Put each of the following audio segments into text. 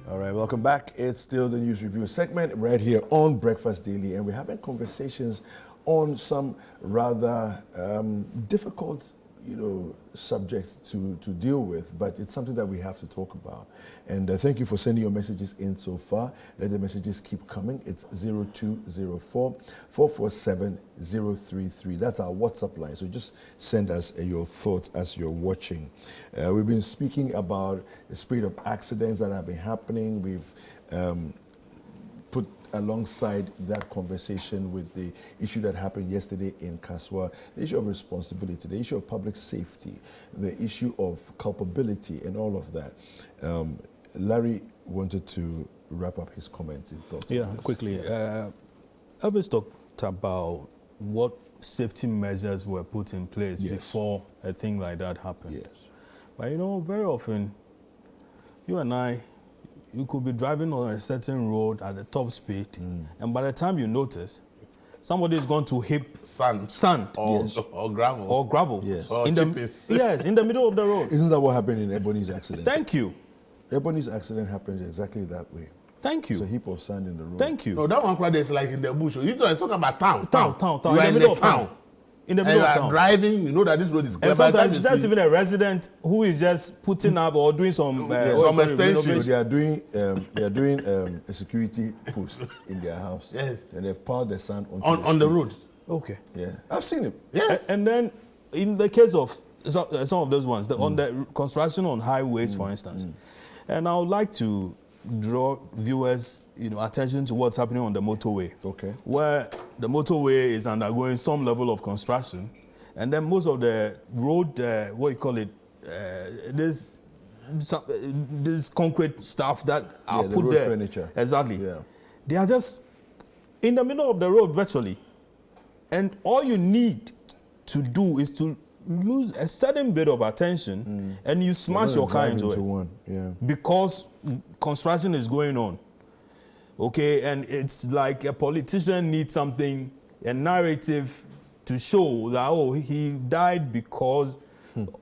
All right, welcome back. It's still the news review segment right here on Breakfast Daily, and we're having conversations on some rather difficult, subjects to deal with, but it's something that we have to talk about. And thank you for sending your messages in so far. Let the messages keep coming. It's 0204-447-033. That's our WhatsApp line. So just send us your thoughts as you're watching. We've been speaking about the spate of accidents that have been happening. We've put alongside that conversation with the issue that happened yesterday in Kaswa, the issue of responsibility, the issue of public safety, the issue of culpability, and all of that. Larry wanted to wrap up his comments and thoughts. Yeah, quickly. Elvis talked about what safety measures were put in place before a thing like that happened. Yes. But very often, you and I, you could be driving on a certain road at the top speed, and by the time you notice, somebody is going to hit sand or gravel. Yes. Or in the middle of the road. Isn't that what happened in Ebony's accident? Thank you. Ebony's accident happened exactly that way. Thank you. It's a heap of sand in the road. Thank you. No, that one is like in the bush. You're talking about town. Town. You are in the middle of town. In the middle of town. Driving, you know that this road is clear. And sometimes there's even a resident who is just putting up or doing some extensions. They are doing a security post in their house. Yes. And they've piled the sand on the road. Okay. Yeah, I've seen it. Yeah. And then in the case of some of those ones, on the construction on highways, for instance, and I would like to draw viewers, attention to what's happening on the motorway. Okay. Where the motorway is undergoing some level of construction, and then most of the road, this concrete stuff that are the put road there. Furniture. Exactly. Yeah. They are just in the middle of the road virtually, and all you need to do is to lose a certain bit of attention, and you smash your car into it. One. Yeah. Because construction is going on. Okay, and it's like a politician needs something, a narrative to show that, he died because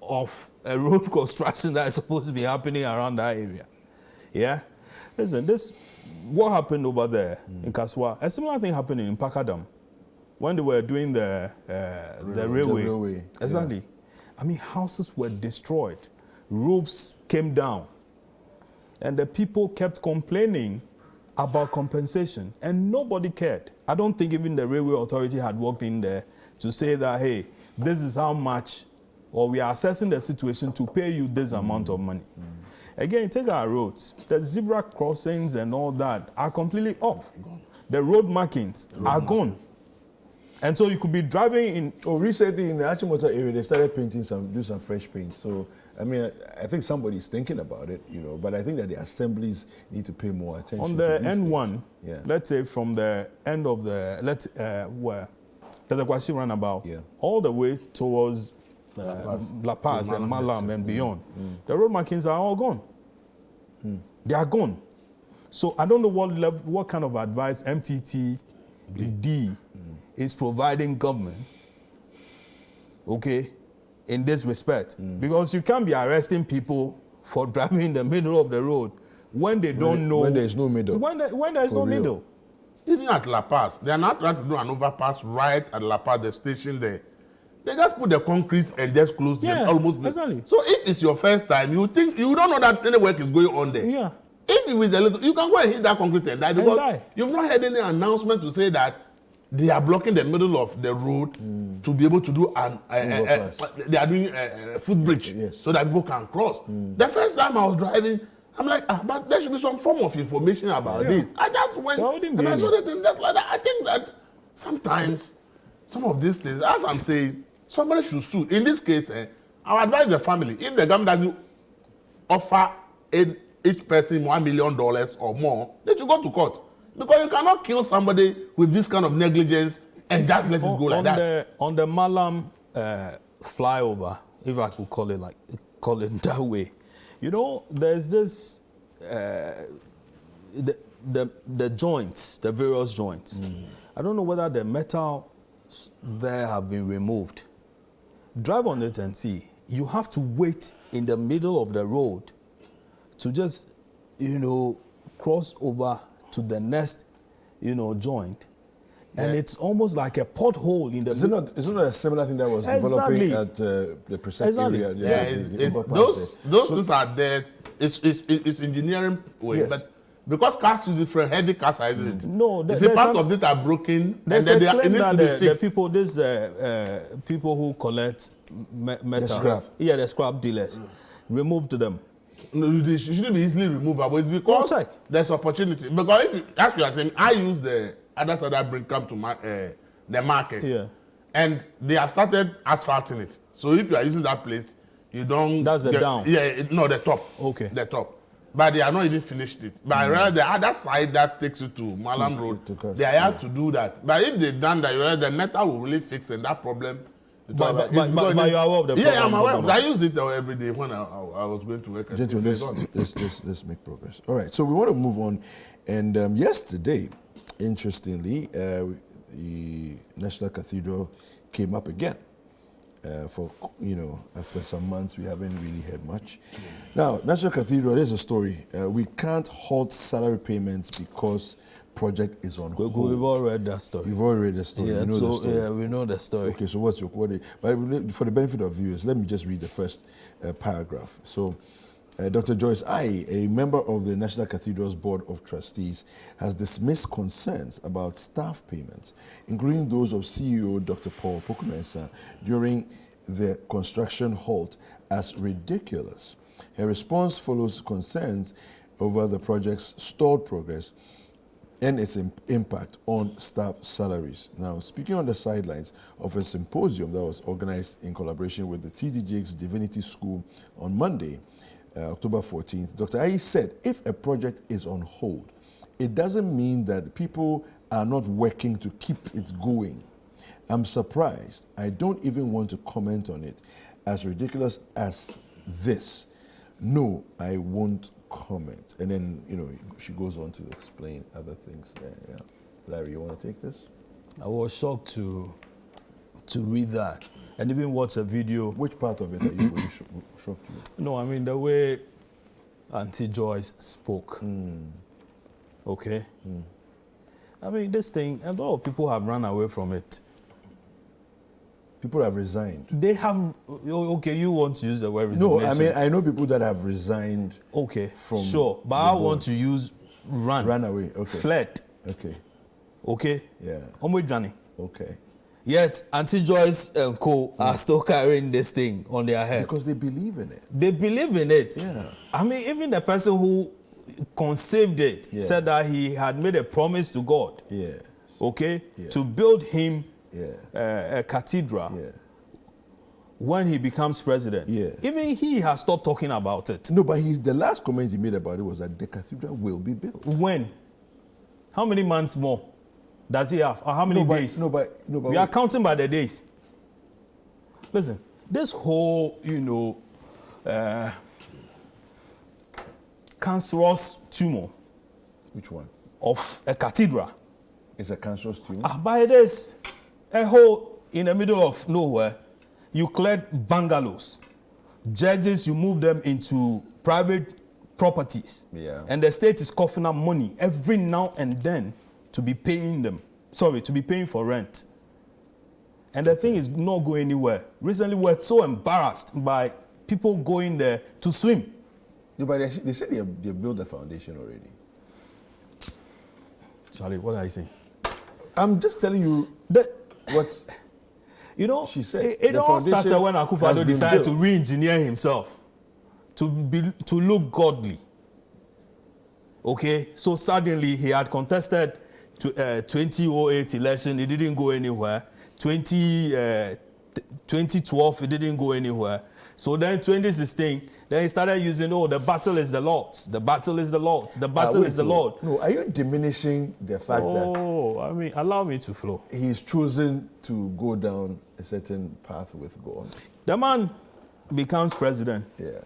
of a road construction that is supposed to be happening around that area. Yeah? Listen, what happened over there in Kaswa, a similar thing happened in Pakadam when they were doing the railway. The railway. Exactly. Yeah. I mean, houses were destroyed. Roofs came down. And the people kept complaining about compensation, and nobody cared. I don't think even the railway authority had walked in there to say that, hey, this is how much, or we are assessing the situation to pay you this amount of money. Again, take our roads. The zebra crossings and all that are completely off. The road markings are gone. And so you could be driving in... recently in the Achimota area, they started painting do some fresh paint. So, I mean, I think somebody's thinking about it, but I think that the assemblies need to pay more attention on the to these N1, things. let's say from the end of the, Tetekwasi roundabout, all the way towards La Paz and Malam and beyond, the road markings are all gone. They are gone. So I don't know what kind of advice MTTD is providing government, in this respect. Because you can't be arresting people for driving in the middle of the road when they don't know. When there's no middle. When there's no middle. Even at La Paz, they are not trying to do an overpass right at La Paz, the station there. They just put the concrete and just close them almost. Exactly. So if it's your first time, you don't know that any work is going on there. Yeah. If it was a little, you can go and hit that concrete and die because you've not heard any announcement to say that they are blocking the middle of the road to be able to do they are doing a footbridge so that people can cross. The first time I was driving, I'm like, but there should be some form of information about this. I just went and I saw the thing just like that. I think that sometimes some of these things, as I'm saying, somebody should sue. In this case, I would advise the family, if the government doesn't offer each person $1 million or more, they should go to court. Because you cannot kill somebody with this kind of negligence and just let it go like that. On the Malam flyover, if I could call it that way, there's this the joints, the various joints. I don't know whether the metal there have been removed. Drive on it and see. You have to wait in the middle of the road to just, cross over to the next, joint. And it's almost like a pothole in the. Isn't it a similar thing that was developing at the Percent area? Those things are there. It's engineering way, Yes. but because cars use it for heavy cars, isn't it? No, part of it are broken, and there's then a they claim need that to be the fixed. people who collect metal, scrap. the scrap dealers, removed them. No, they shouldn't be easily removable. It's because check. there's opportunity. Because if you, as you are saying, I use the other side that bring come to the market, and they have started asphalting it. So if you are using that place, you don't. That's the down. Yeah, no, the top. Okay. The top. But they are not even finished it. But rather the other side that takes you to Malam Road, they are here to do that. But if they done that, the metal will really fix and that problem. But you are aware of the problem? Yeah, I'm aware. I use it every day when I was going to work. Gentlemen, let's make progress. All right, so we want to move on. And yesterday, interestingly, the National Cathedral came up again. After some months, we haven't really heard much. Now, National Cathedral, there's a story. We can't halt salary payments because project is on hold. We've all read that story. You've already read the story. Yeah, you know the story. Yeah, we know the story. Okay, so but for the benefit of viewers, let me just read the first paragraph. So, Dr. Joyce Aryee, a member of the National Cathedral's Board of Trustees, has dismissed concerns about staff payments, including those of CEO Dr. Paul Pokumensa, during the construction halt as ridiculous. Her response follows concerns over the project's stalled progress and its impact on staff salaries. Now, speaking on the sidelines of a symposium that was organized in collaboration with the TD Jakes Divinity School on Monday, October 14th, Dr. Aryee said, if a project is on hold, it doesn't mean that people are not working to keep it going. I'm surprised. I don't even want to comment on it. As ridiculous as this, no, I won't comment. And then, she goes on to explain other things there. Yeah. Larry, you want to take this? I was shocked to read that. And even watch a video. Which part of it are you shocked you? No, I mean the way Auntie Joyce spoke. Okay? I mean, this thing, a lot of people have run away from it. People have resigned. They have, okay, you want to use the word resignation. No, I mean, I know people that have resigned. Okay, from sure. But I want to use run away, okay. Fled. Okay. Okay? Yeah. Johnny. Okay. Yet, Auntie Joyce and co are still carrying this thing on their head. Because they believe in it. They believe in it. Yeah. I mean, even the person who conceived it said that he had made a promise to God. Yeah. Okay? Yeah. To build him a cathedral when he becomes president. Yeah. Even he has stopped talking about it. No, but the last comment he made about it was that the cathedral will be built. When? How many months more does he have? Or how many days? We are counting by the days. Listen, this whole, cancerous tumor. Which one? Of a cathedral. It's a cancerous tumor? By this, a hole in the middle of nowhere, you cleared bungalows. Judges, you move them into private properties. Yeah. And the state is coughing up money every now and then to be paying for rent. And the thing is not going anywhere. Recently, we're so embarrassed by people going there to swim. No, but they said they built the foundation already. Charlie, what are you saying? I'm just telling you what she said. It all started when Akufo-Addo decided to re-engineer himself to look godly. Okay, so suddenly he had contested 2008 election, it didn't go anywhere. 2012, it didn't go anywhere. So then 2016, then he started using, the battle is the Lord's. The battle is the Lord's. The battle is the Lord. No, are you diminishing the fact that... Oh, I mean, allow me to flow. He's chosen to go down a certain path with God. The man becomes president. Yes.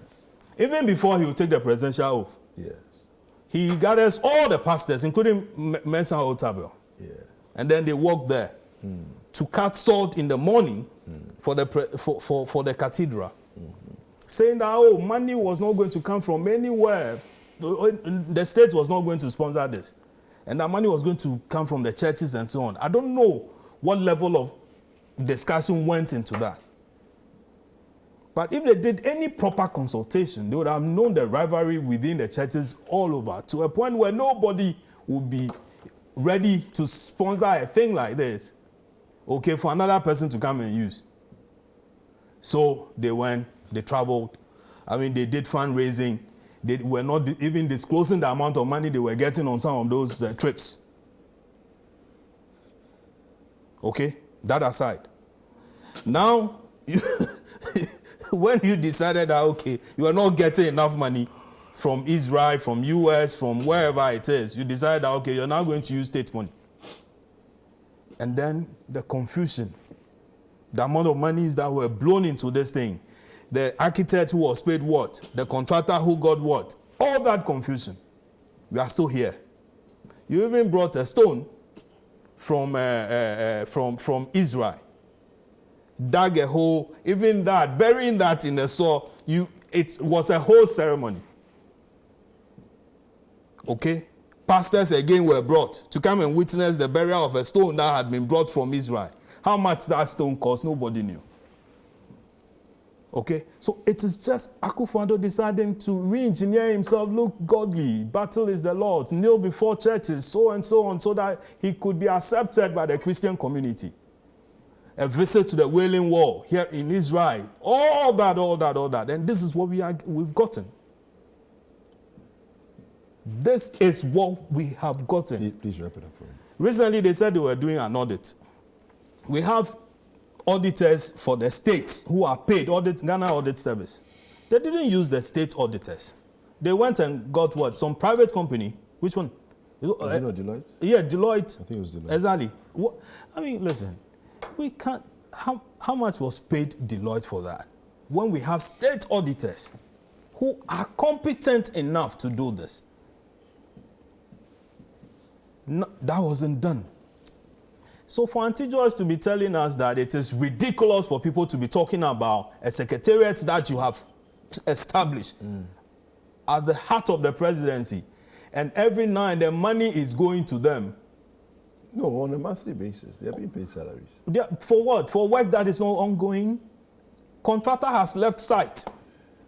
Even before he will take the presidential oath. Yes. He gathers all the pastors, including Mensa Otabil. Yes. And then they walk there to cut salt in the morning for the cathedral. Saying that, money was not going to come from anywhere. the state was not going to sponsor this. And that money was going to come from the churches and so on. I don't know what level of discussion went into that. But if they did any proper consultation, they would have known the rivalry within the churches all over to a point where nobody would be ready to sponsor a thing like this, okay, for another person to come and use. So they went, they traveled. I mean, they did fundraising. They were not even disclosing the amount of money they were getting on some of those trips. Okay, that aside. Now, when you decided that, okay, you are not getting enough money from Israel, from US, from wherever it is, you decided that, okay, you're now going to use state money. And then the confusion, the amount of monies that were blown into this thing, the architect who was paid what, the contractor who got what, all that confusion. We are still here. You even brought a stone from Israel, dug a hole, even that, burying that in the soil, it was a whole ceremony. Okay? Pastors again were brought to come and witness the burial of a stone that had been brought from Israel. How much that stone cost, nobody knew. Okay? So it is just Akufo-Addo deciding to re-engineer himself, look godly, battle is the Lord, kneel before churches, so and so on, so that he could be accepted by the Christian community. A visit to the Wailing Wall here in Israel, all that. And this is what we've gotten. This is what we have gotten. Please wrap it up for me. Recently, they said they were doing an audit. We have auditors for the states who are paid, Ghana Audit Service. They didn't use the state auditors. They went and got what? Some private company. Which one? Was it not Deloitte? Yeah, Deloitte. I think it was Deloitte. Exactly. I mean, listen, we can't. How much was paid Deloitte for that? When we have state auditors who are competent enough to do this. No, that wasn't done. So for Auntie Joyce to be telling us that it is ridiculous for people to be talking about a secretariat that you have established at the heart of the presidency, and every night the money is going to them. No, on a monthly basis. They are being paid salaries. For what? For work that is not ongoing? Contractor has left site.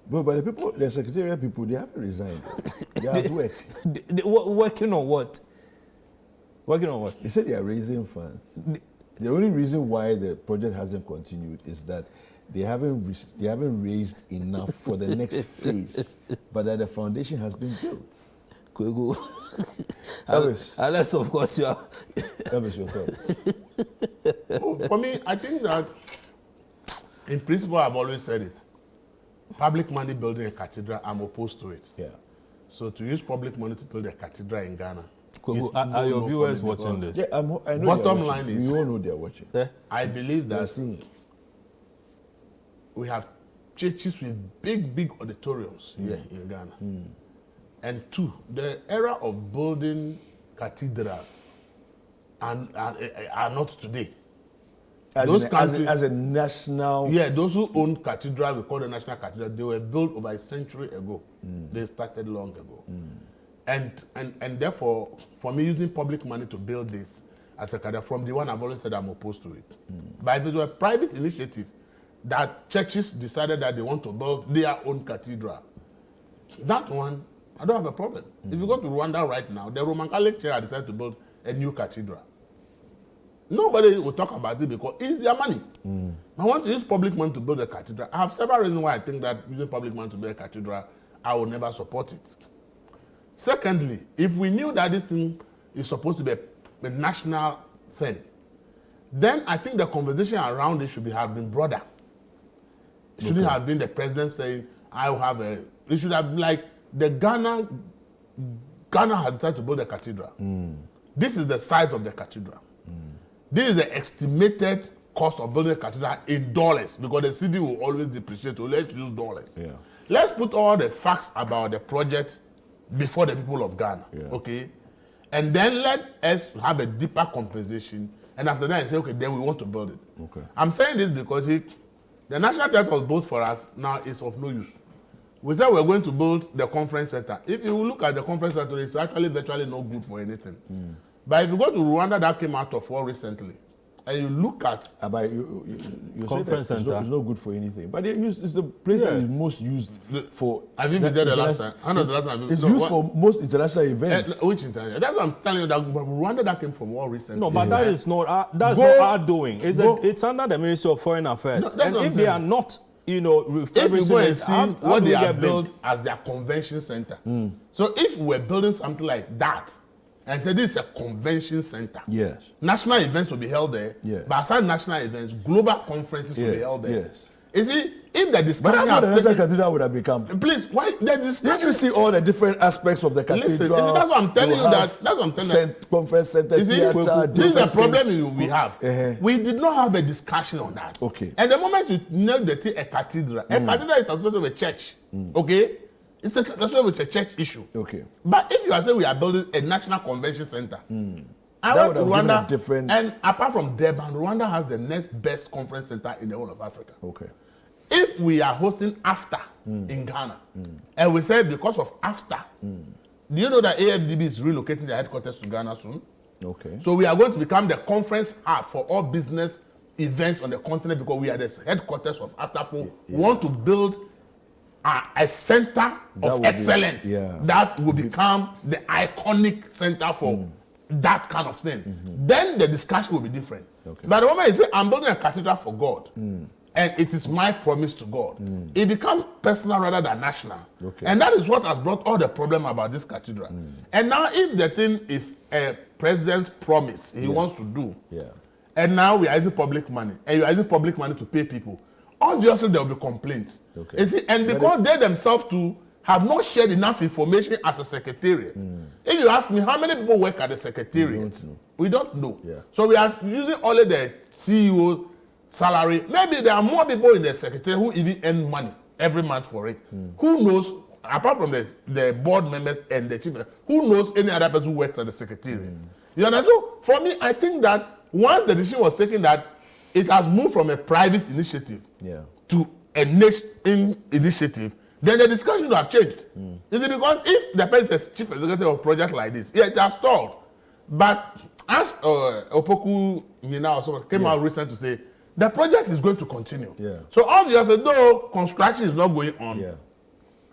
But the people, the secretariat people, they haven't resigned. They are at work. Working on what? Working on what? They said they are raising funds. The only reason why the project hasn't continued is that they haven't raised enough for the next phase, but that the foundation has been built. Kwegu. Unless, of course, you are. That was your thought. For me, I think that, in principle, I've always said it. Public money building a cathedral, I'm opposed to it. Yeah. So to use public money to build a cathedral in Ghana. Are your viewers watching this? Yeah, I know. Bottom line is, we all know they're watching. I believe that we have churches with big auditoriums here in Ghana. And two, the era of building cathedrals are not today. As a national... Yeah, those who own cathedral, we call the national cathedral, they were built over a century ago. They started long ago. And therefore, for me, using public money to build this as a cathedral, from the one I've always said I'm opposed to it. But if it were a private initiative that churches decided that they want to build their own cathedral, that one, I don't have a problem. If you go to Rwanda right now, the Roman Catholic Church decided to build a new cathedral. Nobody will talk about it because it's their money. I want to use public money to build a cathedral. I have several reasons why I think that using public money to build a cathedral, I will never support it. Secondly, if we knew that this thing is supposed to be a national thing, then I think the conversation around it should have been broader. It shouldn't have been the president saying, I will have a... It should have been like the Ghana has decided to build a cathedral. This is the size of the cathedral. This is the estimated cost of building a cathedral in dollars, because the city will always depreciate, so let's use dollars. Yeah. Let's put all the facts about the project before the people of Ghana, okay? And then let us have a deeper conversation, and after that, say, okay, then we want to build it. Okay. I'm saying this because the National Theatre was built for us, now it's of no use. we said we're going to build the conference center. If you look at the conference center, it's actually virtually not good for anything. But if you go to Rwanda, that came out of war recently, and you look at but you conference say that center. It's not good for anything. But it's the place that is most used for. Have you been there the last time? How does the last time? It's used for most international events. Which international? That's what I'm telling you. That Rwanda that came from war recently. No, but that is not not our doing. It's under the Ministry of Foreign Affairs. No, and if they are not, if you go and see what they have built as their convention center. So if we're building something like that, and say this is a convention center. Yes. National events will be held there. Yes. But aside national events, global conferences will be held there. Yes. You see, if the discussion... But that's what the National Cathedral would have become. Please, why the discussion... Did you see all the different aspects of the cathedral? Listen, that's what I'm telling you. That's what I'm telling you. Conference center, theater, this is the problem we have. We did not have a discussion on that. Okay. And the moment you nail the thing, a cathedral is associated with a church. Okay? It's associated with a church issue. Okay. But if you are saying we are building a national convention center, I That went to would have given Rwanda, a different... and apart from Durban, Rwanda has the next best conference center in the whole of Africa. Okay. If we are hosting AFTA in Ghana, and we said because of AFTA, do you know that AFDB is relocating their headquarters to Ghana soon? Okay. So we are going to become the conference hub for all business events on the continent because we are the headquarters of AFTA. We want to build a center of excellence that will become the iconic center for that kind of thing. Then the discussion will be different. Okay. But the moment you say, I'm building a cathedral for God, and it is my promise to God, it becomes personal rather than national. Okay. And that is what has brought all the problem about this cathedral. And now if the thing is a president's promise he wants to do, and now we are using public money, and you are using public money to pay people, obviously there will be complaints. Okay. You see, and because they themselves too have not shared enough information as a secretariat. If you ask me how many people work at the secretariat, we don't know. Yeah. So we are using only the CEO salary. Maybe there are more people in the secretariat who even earn money every month for it. Who knows, apart from the board members and the chief, who knows any other person who works at the secretariat? You understand? So for me, I think that once the decision was taken that it has moved from a private initiative to a nation initiative, then the discussion would have changed. Is it because if the person is chief executive of a project like this, it has stalled. But as Opoku Nina came out recently to say, the project is going to continue. So obviously, though construction is not going on,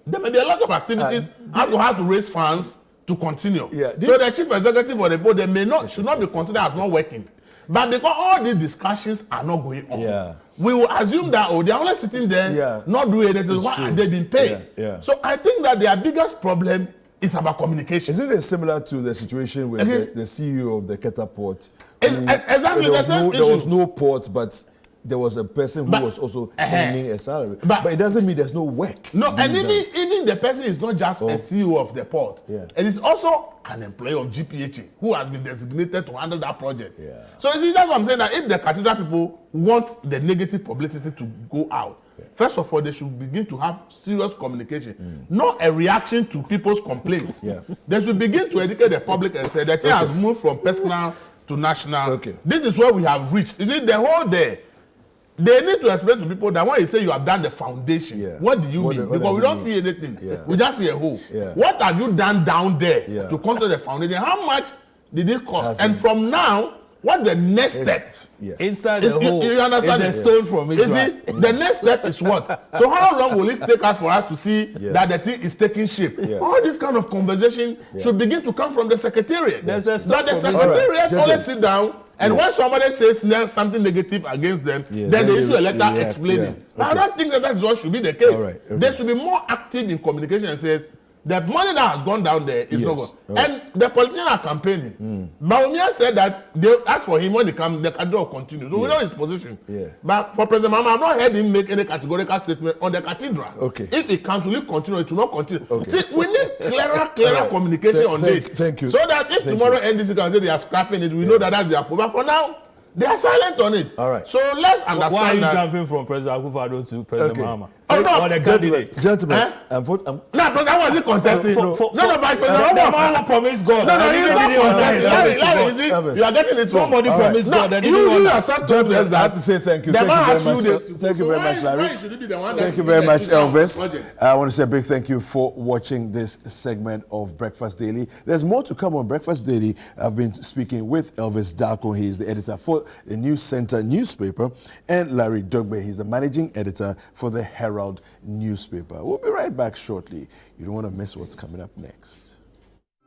there may be a lot of activities how to raise funds to continue. So the chief executive of the board should not be considered as not working. But because all these discussions are not going on, we will assume that they are only sitting there, not doing anything. Why are they being paid? So I think that their biggest problem is about communication. Isn't it similar to the situation with the CEO of the Keta port? Exactly the same there was no port, but there was a person who was also earning a salary. But it doesn't mean there's no work. No, and even the person is not just a CEO of the port. It is also an employee of GPHA who has been designated to handle that project. So that's what I'm saying, that if the cathedral people want the negative publicity to go out, first of all, they should begin to have serious communication, not a reaction to people's complaints. They should begin to educate the public and say that thing has moved from personal to national. This is where we have reached. You see, the whole day, they need to explain to people that when you say you have done the foundation, what do you mean? Because we don't see anything. We just see a hole. What have you done down there to construct the foundation? How much did it cost? And from now, what the next step? Inside the hole is a stone from Israel. The next step is what? So how long will it take us for us to see that the thing is taking shape? All this kind of conversation should begin to come from the secretariat. There's a that the secretariat always sit down, and when somebody says something negative against them, then they issue a letter explaining. I don't think that is what should be the case. They should be more active in communication and say, the money that has gone down there is not good. And the politicians are campaigning. Baumia said that they asked for him when they come, the cathedral will continue. So we know his position. But for President Mahama, I've not heard him make any categorical statement on the cathedral. If it can will continue, it will not continue. See, we need clearer communication on this. Thank you. So that if tomorrow NDC can say they are scrapping it, we know that that's their problem. But for now, they are silent on it. So let's understand why are you that. jumping from President Akufo-Addo to President Mahama? Oh, no. or the candidate. Gentlemen, No, but that wasn't contesting. but the man who promised God. No, he's not contesting. Elvis. You are getting it wrong. Somebody promised God. That You didn't want yourself told us I that. have to say thank you. The Thank man you has very few much. days to Thank you go. very much, Larry. Why should he be the one that Thank you is very much, executing our Elvis. project? I want to say a big thank you for watching this segment of Breakfast Daily. There's more to come on Breakfast Daily. I've been speaking with Elvis Darko. He is the editor for the News Center newspaper, and Larry Dogbe. He's the managing editor for the Herald newspaper. We'll be right back shortly. You don't want to miss what's coming up next.